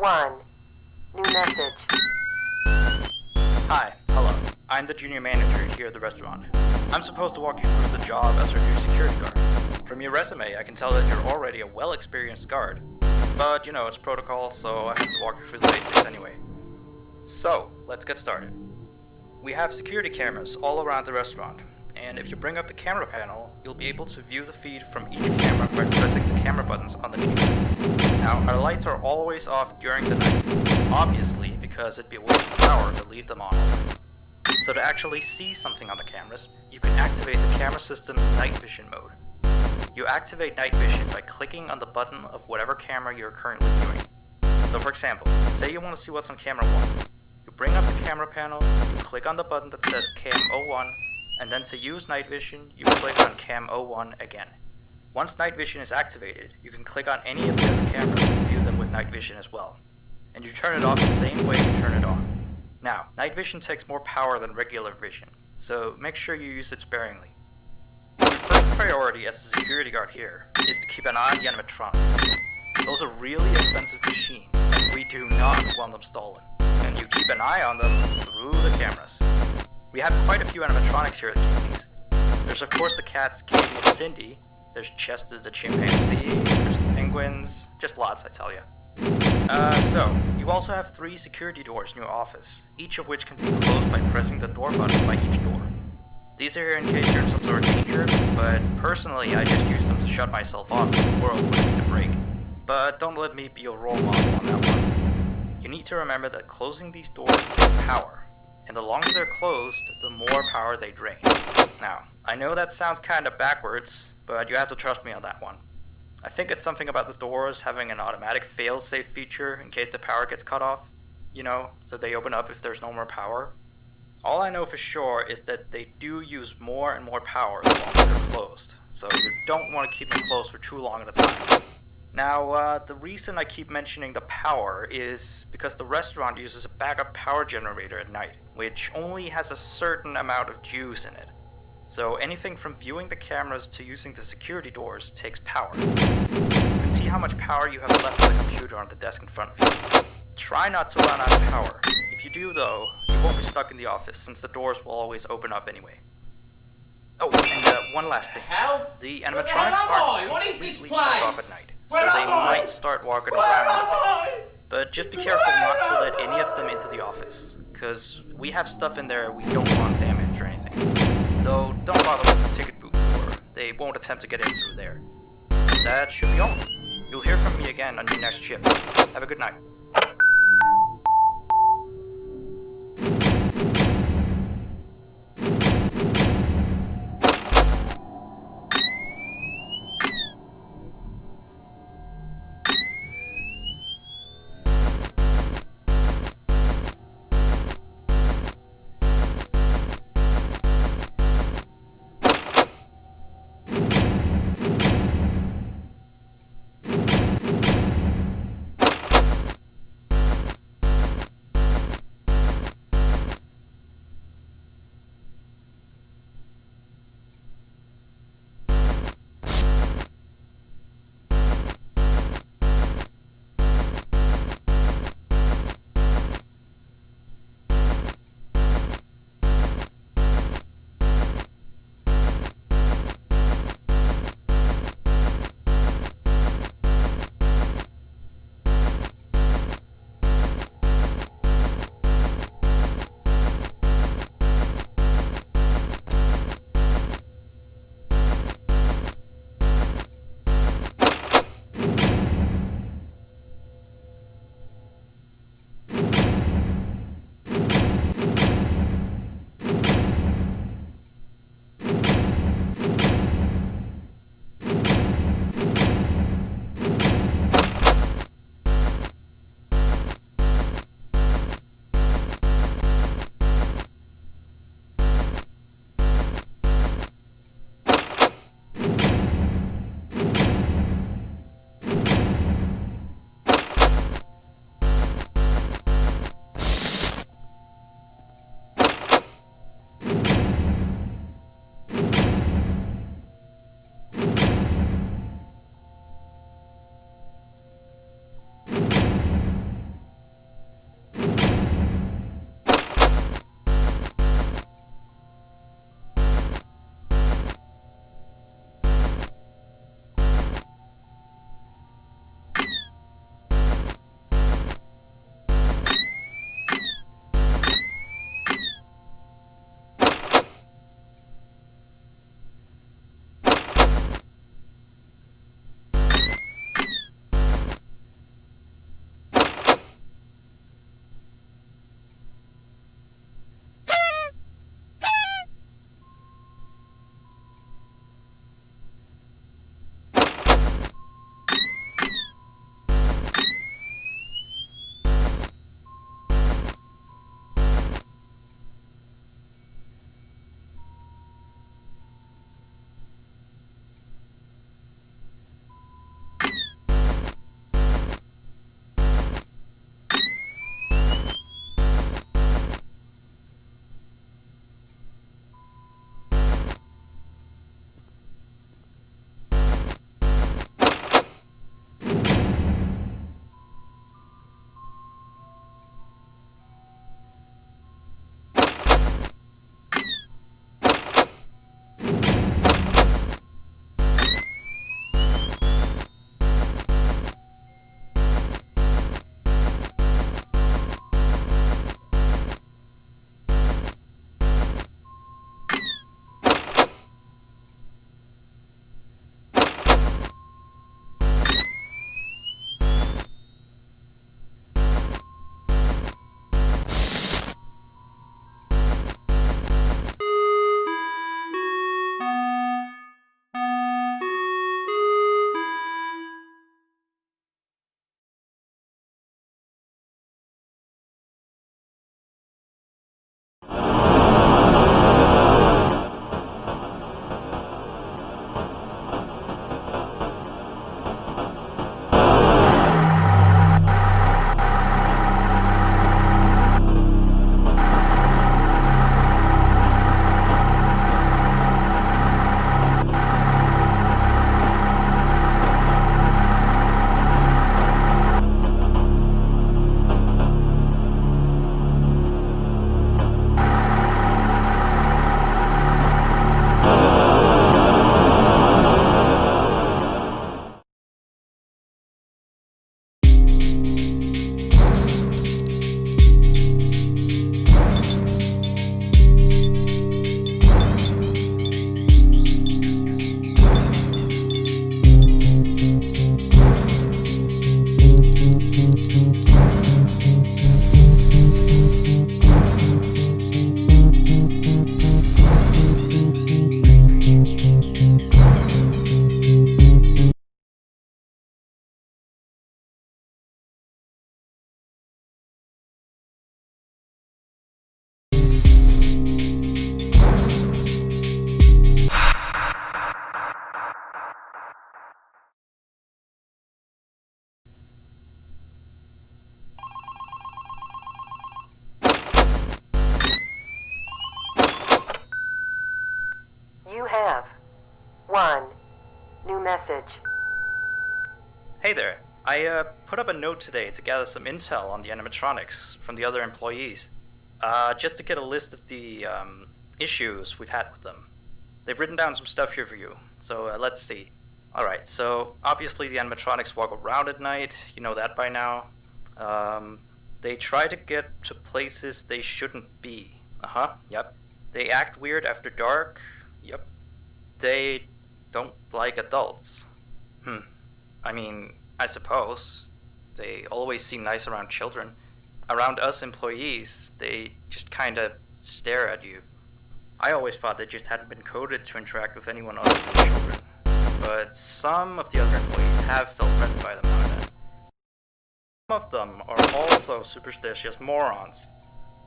1. New message. Hi, hello. I'm the junior manager here at the restaurant. I'm supposed to walk you through the job as our new security guard. From your resume, I can tell that you're already a well-experienced guard. But, it's protocol, so I have to walk you through the basics anyway. So, let's get started. We have security cameras all around the restaurant, and if you bring up the camera panel, you'll be able to view the feed from each camera by pressing the camera buttons underneath. Now, our lights are always off during the night, obviously because it'd be a waste of power to leave them on all night. So to actually see something on the cameras, you can activate the camera system's night vision mode. You activate night vision by clicking on the button of whatever camera you're currently viewing. So for example, say you want to see what's on camera 1. You bring up the camera panel, you click on the button that says Cam 01, and then to use night vision, you click on Cam 01 again. Once night vision is activated, you can click on any of the other cameras and view them with night vision as well. And you turn it off the same way you turn it on. Now, night vision takes more power than regular vision, so make sure you use it sparingly. Your first priority as a security guard here is to keep an eye on the animatronics. Those are really expensive machines, and we do not want them stolen. And you keep an eye on them through the cameras. We have quite a few animatronics here at Cuties. There's of course the cats Katie and Cindy, there's Chester the chimpanzee, there's the penguins, just lots I tell you. So, you also have 3 security doors in your office, each of which can be closed by pressing the door button by each door. These are here in case you're in some sort of danger, but personally I just use them to shut myself off from the world when I need a break. But don't let me be your role model on that one. You need to remember that closing these doors takes power, and the longer they're closed, the more power they drain. Now, I know that sounds kinda backwards, but you have to trust me on that one. I think it's something about the doors having an automatic fail-safe feature in case the power gets cut off, so they open up if there's no more power. All I know for sure is that they do use more and more power the longer they're closed, so you don't want to keep them closed for too long at a time. Now, the reason I keep mentioning the power is because the restaurant uses a backup power generator at night, which only has a certain amount of juice in it. So anything from viewing the cameras to using the security doors takes power. You can see how much power you have left on the computer on the desk in front of you. Try not to run out of power. If you do though, you won't be stuck in the office since the doors will always open up anyway. Oh, and one last thing. The animatronics aren't completely turned off at night, so they might start walking around. But just be careful not to let any of them into the office, because we have stuff in there we don't want damaged or anything. Though, don't bother with the ticket booth door. They won't attempt to get in through there. That should be all. You'll hear from me again on your next shift. Have a good night. there. I put up a note today to gather some intel on the animatronics from the other employees. Just to get a list of the issues we've had with them. They've written down some stuff here for you, so let's see. Alright, so obviously the animatronics walk around at night, you know that by now. They try to get to places they shouldn't be. Yep. They act weird after dark. Yep. They don't like adults. I mean, I suppose. They always seem nice around children. Around us employees, they just kinda stare at you. I always thought they just hadn't been coded to interact with anyone other than children. But some of the other employees have felt threatened by them now and then. Some of them are also superstitious morons.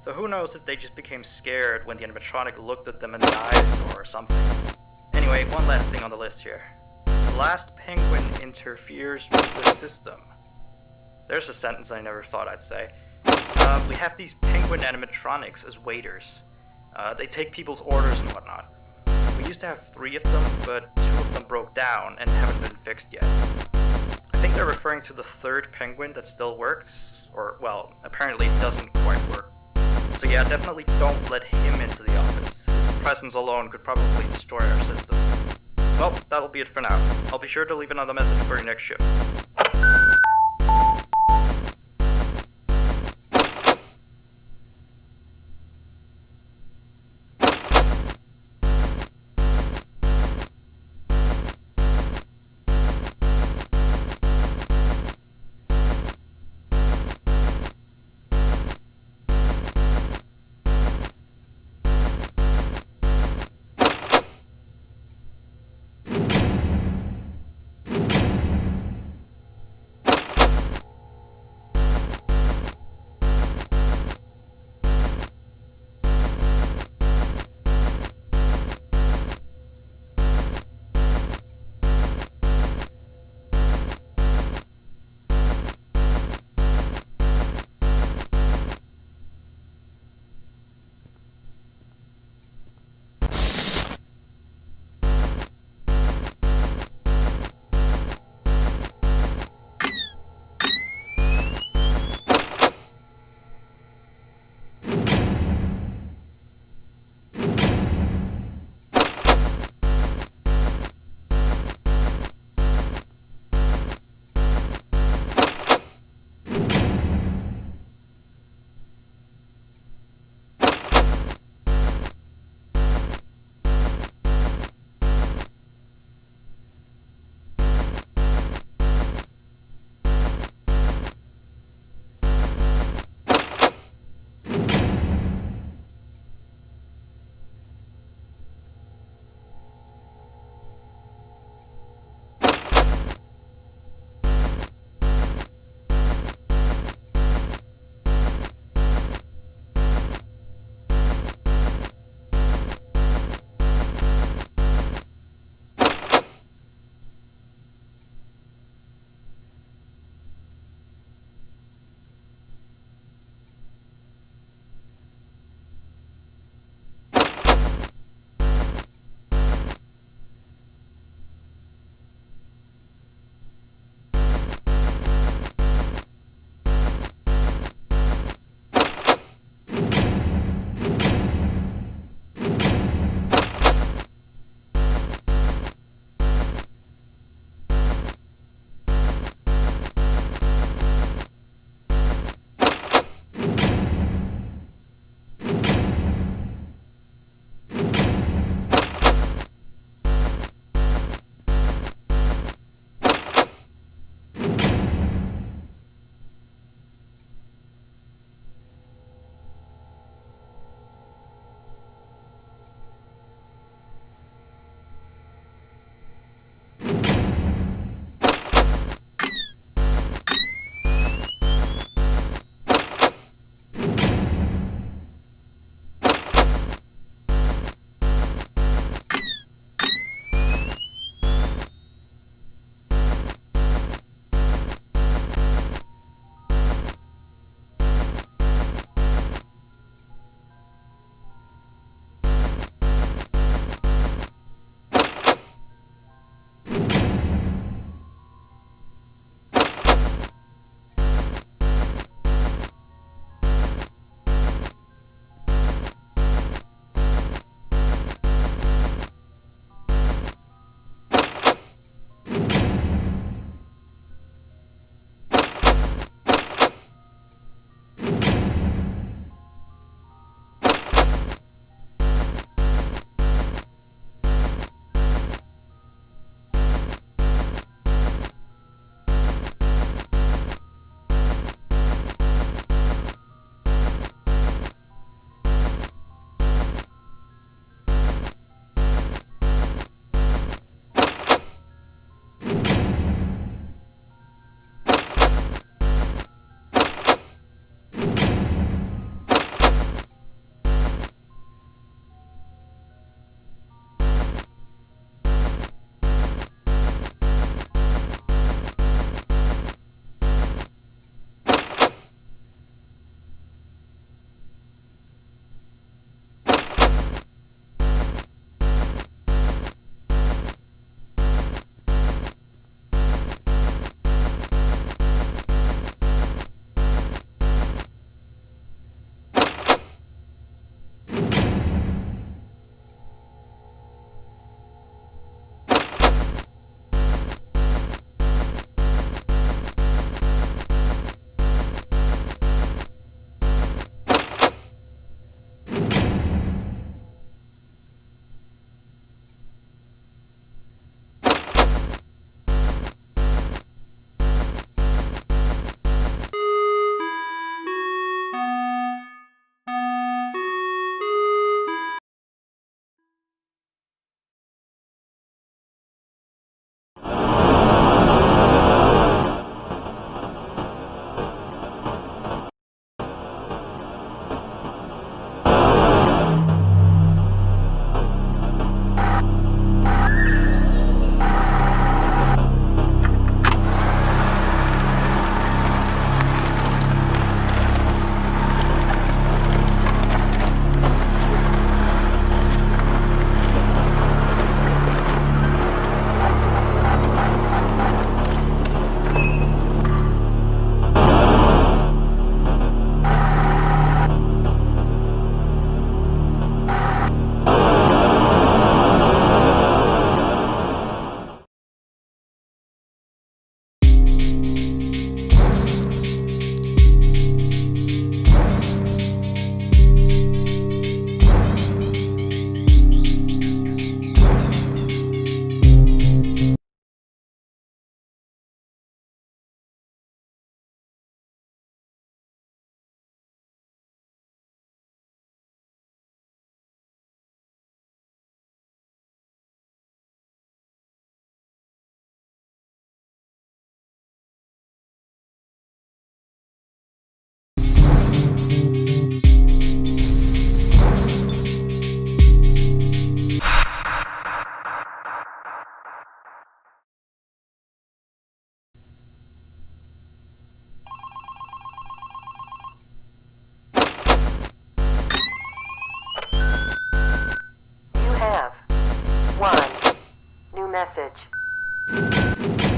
So who knows if they just became scared when the animatronic looked at them in the eyes or something. Anyway, one last thing on the list here. The last penguin interferes with the system. There's a sentence I never thought I'd say. We have these penguin animatronics as waiters. They take people's orders and whatnot. We used to have 3 of them, but 2 of them broke down and haven't been fixed yet. I think they're referring to the 3rd penguin that still works, or, well, apparently it doesn't quite work. So yeah, definitely don't let him into the office. His presence alone could probably destroy our systems. Well, that'll be it for now. I'll be sure to leave another message for your next shift.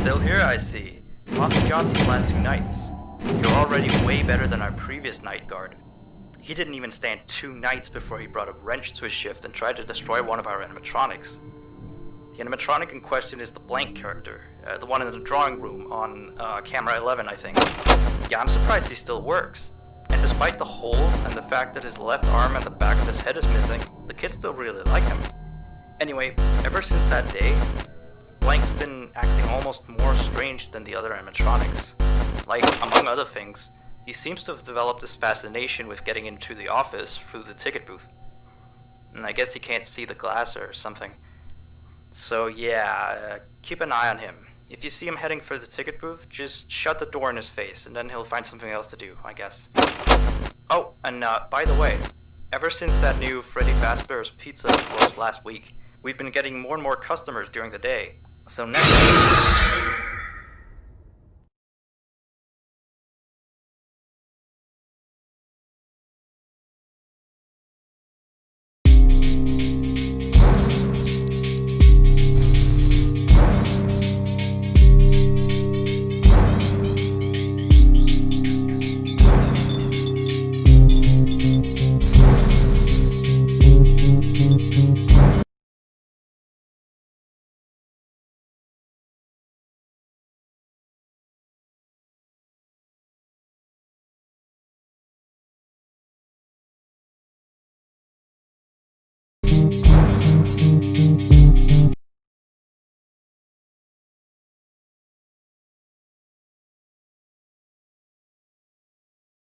Still here, I see. Lost a job these last 2 nights. You're already way better than our previous night guard. He didn't even stand 2 nights before he brought a wrench to his shift and tried to destroy one of our animatronics. The animatronic in question is the blank character, the one in the drawing room on camera 11, I think. Yeah, I'm surprised he still works. And despite the holes and the fact that his left arm and the back of his head is missing, the kids still really like him. Anyway, ever since that day, Blank's been acting almost more strange than the other animatronics. Like, among other things, he seems to have developed this fascination with getting into the office through the ticket booth. And I guess he can't see the glass or something. So yeah, keep an eye on him. If you see him heading for the ticket booth, just shut the door in his face, and then he'll find something else to do, I guess. Oh, and by the way, ever since that new Freddy Fazbear's Pizza closed last week, we've been getting more and more customers during the day. So next week,